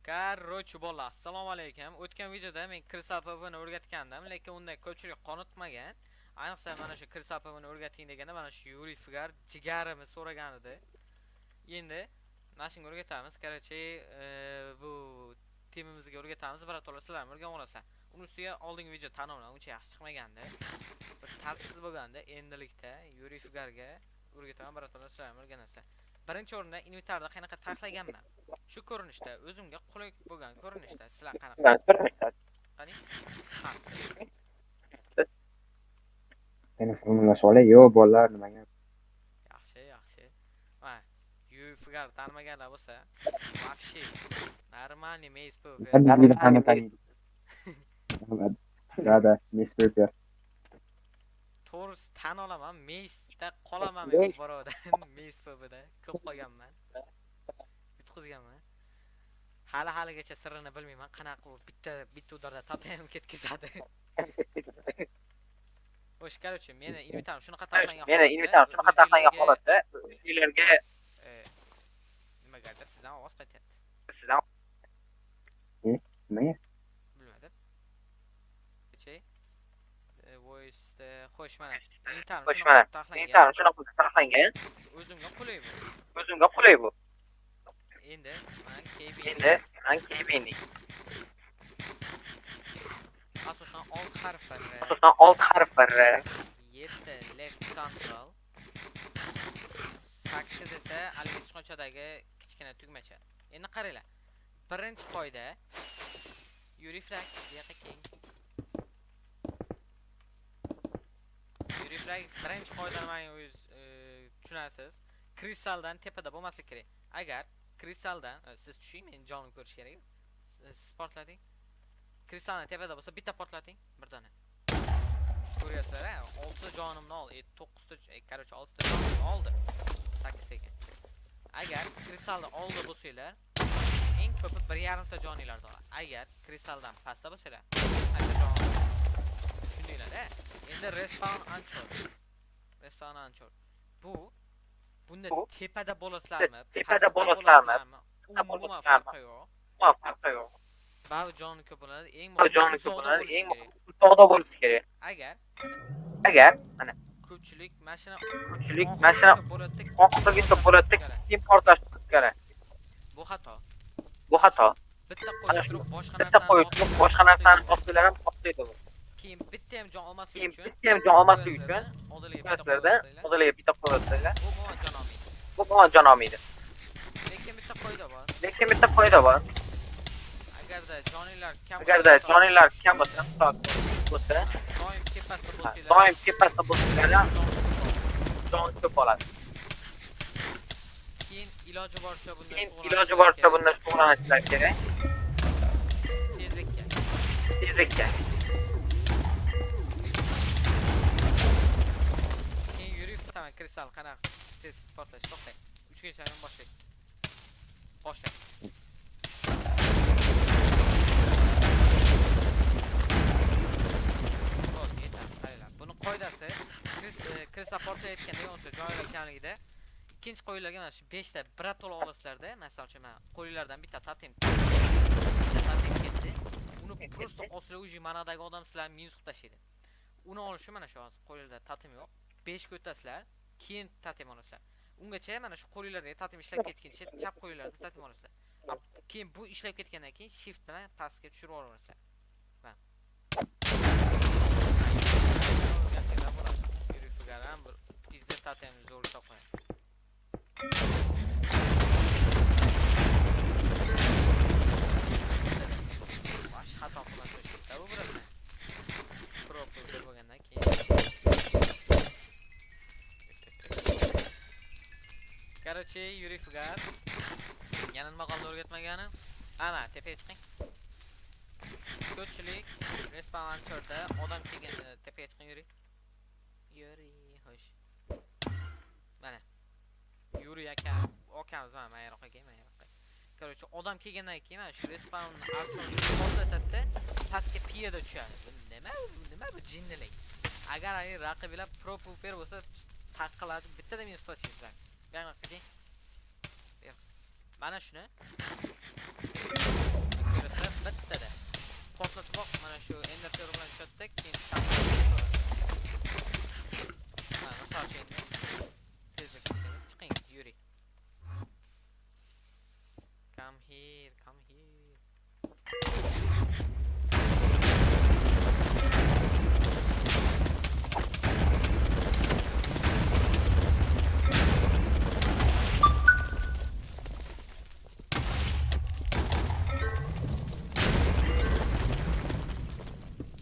Короче, bola, assalomu alaykum. O'tgan videoda men Crystal PvP'ni o'rgatgandim, lekin unda ko'pchilik qonitmagan. Ayniqsa mana shu Crystal PvP'ni o'rgating deganda mana shu Yuriy Figar jigarimi so'ragan edi. Endi mana shunga o'rgatamiz. Короче, bu timimizga o'rgatamiz. Birato'la sizlar ham o'rganib olasizlar. Uning ustiga oldingi video tanlovlar uncha yaxshi chiqmagandi. Bir tartibsiz bo'lganda, endilikda Yuriy Figarga o'rgataman, birato'la sizlar ham o'rganasizlar. Birinchi o'rinda inventarda qanaqa taxlaganman. Shu ko'rinishda o'zimga qulay bo'lgan ko'rinishda sizlar qanaqa? Qani? Meni formulasi olay, yo bolalar nimaga? Yaxshi. Va Figar tanimaganlar bo'lsa, вообще нормальный мейс PvP. Da, Miss Prepare. To'g'risi tan olaman, meysda qolaman men birovdan, meys PvP'da ko'p qolganman. Bitqizganman. Haligacha sirrini bilmayman, qanaqa u bitta udarda tatayam ketkizadi. Xo'sh, короче, meni inventarim shunaqa taxlangan holatda uylarga nimagadir sizdan ovoz qaytyapti. Nimaga? Bilmadim. Voice xo'sh, mana inventarim shunaqa taxlangan. O'zimga qulay bu. Endi men KB asosan 6 harflar 7 left control 8 esa haligi sichqonchadagi kichkina tugmacha. Endi qaranglar. Birinchi qoida Yuriy Figar buyoqqa keng. Yuriy Figar birinchi qoidani men o'z tushunasiz. Kristaldan tepada bo'lmaslik kerak. Agar kristaldan siz tushing, men jonim ko'rish kerak. Siz portlating. Kristaldan tepada bo'lsa bitta portlating, bir dona. Ko'ryapsizlar, 6 ta jonimni ol, 9 ta, короче 6 ta jonimni oldi. 8 ekan. Agar kristalda oldi bo'lsanglar, eng ko'pi 1,5 ta joninglarni oladi. Agar kristaldan pastda bo'lsanglar, hech qancha jon olmaydi. Tushundinglar-a? Endi respawn anchor. Bunda tepada bo'lasizlarmi? Umuman farqi yo'q. Ba'zi joni ko'p bo'ladi, eng uzoqda bo'lishi kerak. Agar mana ko'pchilik mashina oxirigacha bo'ladi, keyin portlash kerak. Bu xato. Bitta qo'yib turib boshqa narsani bosqilar ham portlaydi bu. Keyin bitta ham jon olmaslik uchun oldiliga bitta qo'yasizlar. Bu jon olmaydi. Lekin bitta qoida bor. Agarda joninglar kam bo'lsa, doim tepasida bo'lsanglar, jon ko'p oladi. Keyin iloji boricha bundan shug'ullanishlar kerak. Tezlikka. Keyin yurib tamam, kristal qanaqa tez portlash to'xtang. 3 ga sayin boshlang. Buni qoidasi kristal portlayotganda yo'nsa joylar kamligida ikkinchi qo'yillarga mana shu 5 ta birato'la olasizlarda, masalan, men qo'yillardan bitta tatim ketdi. Uni просто oslar uji manadagi odam sizlarni minus qilib tashlaydi. Uni olishi mana shu qo'yillarda tatim yo'q. 5 ga o'tasizlar, keyin tatim olasizlar. Ungacha mana shu qo'yillarda tatim ishlab ketguncha chap qo'yillarda tatim olasizlar. Keyin bu ishlab ketgandan keyin shift bilan pastga tushirib olaverasiz. Va Yuriy Figar ham bir bizda tatimni zo'r topadi. Baş xato qiladi. Bu bilan proper bo'lgandan keyin Короче, Yuriy Figar yana nima qoldi o'rgatmaganim? Ana, tepaga chiqing. Ko'pchilik respawn anchorda odam kelganda tepaga chiqing Yuriy. Xo'sh. Mana. Yuriy akamiz mana yoqqa kelmay. Короче, odam kelgandan keyin mana shu respawn anchorni portlatadi, pastga piyoda tushadi. Nima bu jinnilik? Agar raqiblar pro PvP bo'lsa, taqqiladi, bittada minus tashlaysizlar. Mana shuni here, come here.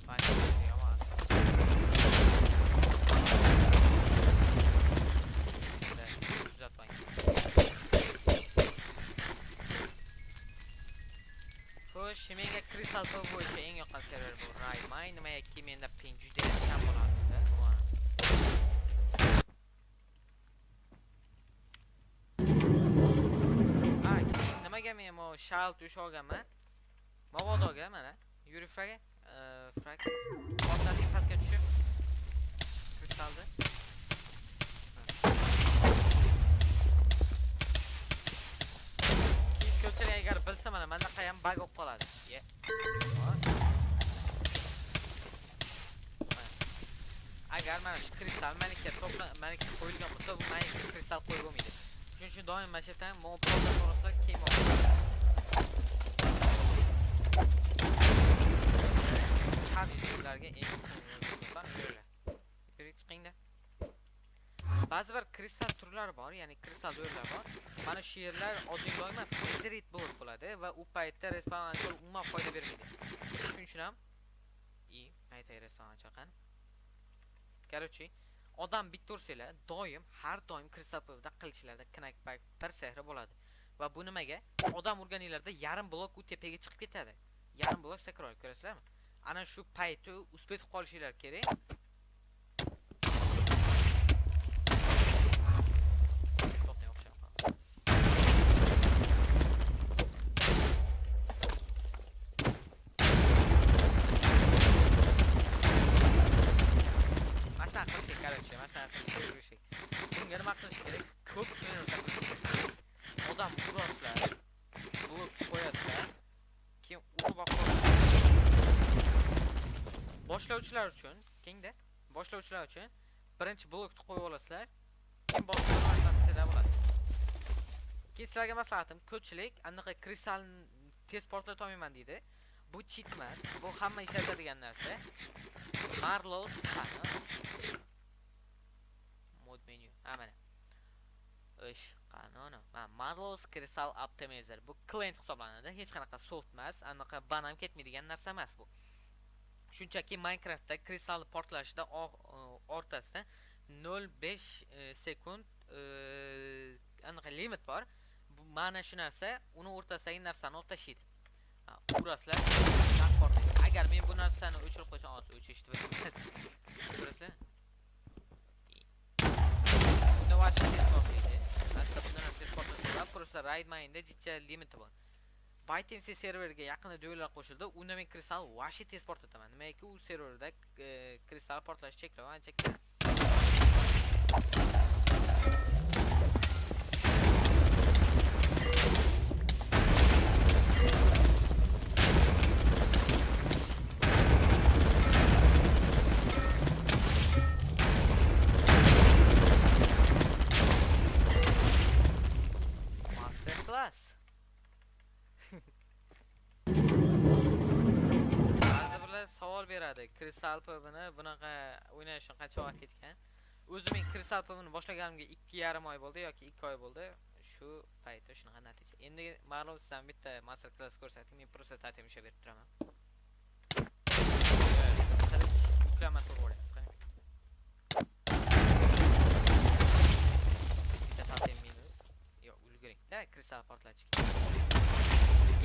Vay, yaman. Kesinlikle uzatmayın. Xo'sh, menga Crystal Pub bo'yicha eng yoqqan server bu Raymay. Nimaiki menda ping juda kam bo'ladi-da. Nimaga men bu shalt ush olganman? Mobodoga mana Yuri Frag otlarning pastga tushib kristalni ko'pchilik agar bilsa mana bunaqa ham bug bo'lib qoladi. Agar mana shu kristal meniki qo'yilgan bo'lsa, bu meniki kristal qo'yib bo'lmaydi. Shuning uchun doim mana shu yerdan mo'polda to'g'risida kiyim olaman. Sizlarga eng muhim chiqingda. Ba'zi bir kristal turlari bor, ya'ni kristal yo'llar bor. Mana shu yerlar oddiy joy emas, Desert Block bo'ladi va u paytda respawnga umuman foyda bermaydi. Shuning uchun ham aytay respawn chaqan. Короче, odam bitta ursanglar, har doim kristal pubda qilichlarda knakback bir sehri bo'ladi. Va bu nimaga? Odam urganinglarda yarim blok u tepaga chiqib ketadi. Yarim blok sakror, ko'rasizlarmi? Ana shu paytda uspetib qolishinglar kerak. Bunga nima qilish kerak? Ko'p odam urasizlar, blok qo'yasizlar, keyin urib boshlovchilar uchun, kengda boshlovchilar uchun birinchi blokni qo'yib olasizlar, keyin boshlovchilar bo'ladi. Keyin sizlarga maslahatim, ko'pchilik anaqa kristalni tez portlata olmayman deydi. Bu cheat emas, bu hamma ishlatadigan narsa. Marlow mod menu. Mana. Ish qanoni. Marlow Crystal Optimizer. Bu client hisoblanadi. Hech qanaqa soft emas, anaqa ban ham ketmaydigan narsa emas bu. Shunchaki Minecraftda kristalni portlashida o'rtasida 0.5 sekund anaqa limit bor. Bu mana shu narsa uni o'rtasidagi narsani olib tashlaydi. Urasizlar, portlaydi. Agar men bu narsani o'chirib qo'ysam, o'chirishni bilmayman. Ko'rasizlar? Bunda vaqt tez portlaydi. Aslida bundan ham tez portlasa, просто raid mainda jicha limiti bor. ByteMC serveriga yaqinda duellar qo'shildi. Unda men kristal vashi tez portlataman. Nimaiki u serverda kristal portlash cheklov ancha kam. Master class. Savol beradi. Crystal Pub'ni bunaqa o'ynash uchun qancha vaqt ketgan? O'zim Crystal Pub'ni boshlaganimga 2,5 oy bo'ldi yoki 2 oy bo'ldi. Shu paytda shunaqa natija. Endi ma'lum sizdan bitta master class ko'rsating, men просто ta'tim ishlab berib turaman. Yuklamas bo'lyapsiz, qarang. Bitta ta'tim minus. Yo'q, ulguring. Da, Crystal portlatishga.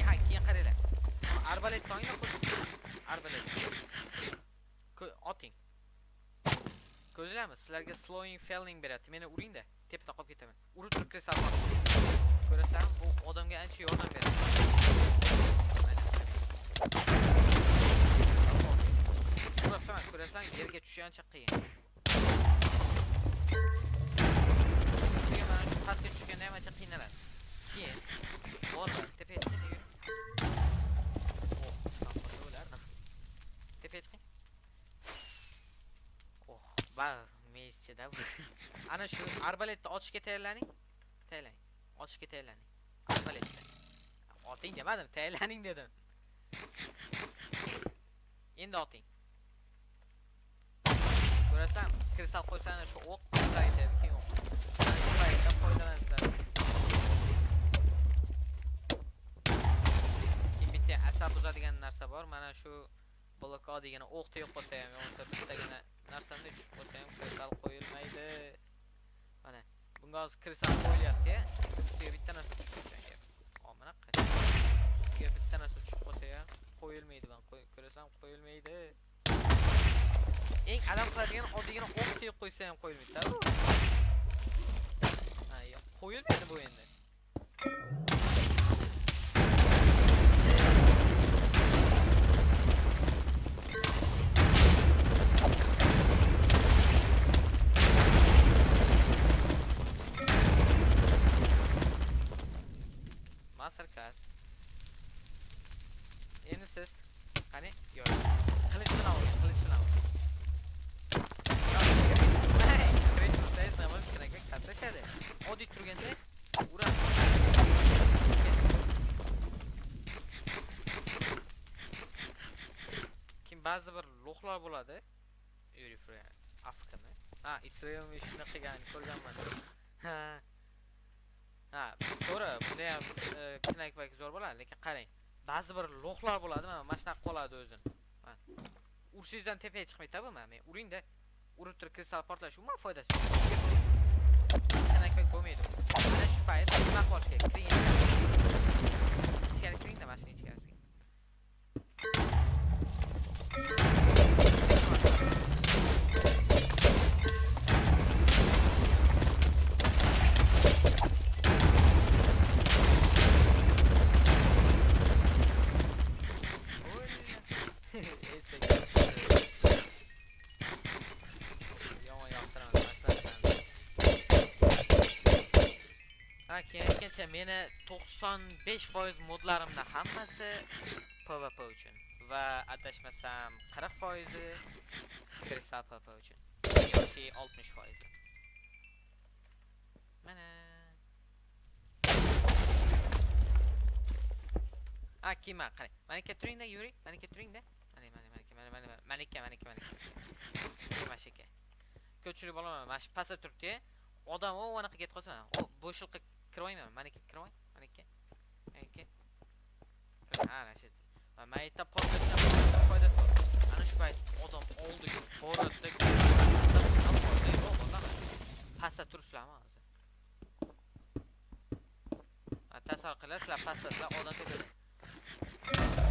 Keyin qaranglar. Arbalet to'yini qo'ying. Arbalet. Oting. Ko'rdinglarmi? Sizlarga slowing felling beradi. Meni uringda, tepda qolib ketaman. Urib turib kristal bor. Ko'rasizlarmi? Bu odamga ancha yordam beradi. Ko'rasizlarmi? Yerga tushish ancha qiyin. Sizga mana shu pastga tushganda ham ancha qiynaladi. Keyin borlar, tepaga chiqing. Tepetkin. Bak meyizchida bu. Ana shu arbaletni ochishga tayyorlaning. Ochishga tayyorlaning. Arbaletni. oting demadim, tayyorlaning dedim. Endi oting. Ko'rasan, kristal qo'ysang shu o'q qisaydi, keyin o'q. Mana paytda foydalansizlar. Keyin bitta asab buzadigan narsa bor. Mana shu blokka degan o'q tegib qolsa ham, yo'qsa bittagina narsamda tushib qolsa ham kristal qo'yilmaydi. Mana bunga hozir kristal qo'yilyapti. Ustiga bitta narsa tushib qolsa ham. Mana qara. Ustiga bitta narsa tushib qolsa ham qo'yilmaydi. Ben ko'rasam qo'yilmaydi. Eng adam qiladigan oddiygina o'q tegib qo'ysa ham qo'yilmaydi. Ha, yo'q, qo'yilmaydi bu endi. Masterclass. Endi siz qani? Yo'q. Qilich bilan oling, qilich bilan oling. Kaslashadi. Oddiy turganda uradi. Kim ba'zi bir lo'qlar bo'ladi. Yurifra Afrikani. Ha, Isroilni shuni qilganini ko'rganman. Ha. Ha, to'g'ri, bunda ham knayk zo'r bo'ladi, lekin qarang. Ba'zi bir lo'qlar bo'ladi, mana shunaqa qoladi o'zini. Ha. Ursizdan tepaga chiqmaydi-ku, men uringda urib turib kristal portlash umuman foydasi yo'q. Knayk bo'lmaydi. Mana shu payt nima qilish kerak? Kiring. Ichkari kiring-da, mashina ichkarisiga. Keyin meni 95% modlarimda hammasi PvP uchun va adashmasam 40% kristal PvP uchun yoki 60%. Mana kima qarang. Menga turingda Yuri, menga turingda. Menga. Mashika. Ko'chirib olaman. Mana shu pastda turibdi. Odam o anaqa ketib qolsa, o bo'shliqqa kirmayman. Menga kirmay. Menga. Ana shu. Mayta portlatgan foydasi bor. Ana shu payt odam oldiga boradi. Foyda yo'q, vallahi. Pastda turibsizlarmi hozir? Tasavvur qilasizlar, pastda odam tepada.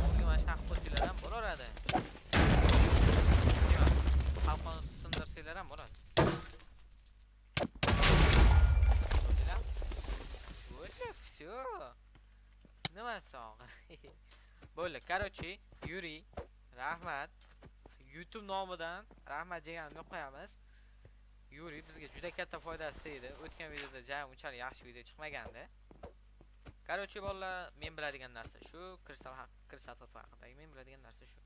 Oldiga mana shunaqa qo'singlar ham bo'laveradi. Qalqon sindirsanglar ham bo'ladi. Всё. Nima sog'? Bo'ldi. Короче, Yuri, rahmat. YouTube nomidan rahmat deganimni qo'yamiz. Yuri bizga juda katta foydasi tegdi. O'tgan videoda jam unchalik yaxshi video chiqmagandi. Короче, bolalar, men biladigan narsa shu, kristal PvP haqidagi men biladigan narsa shu.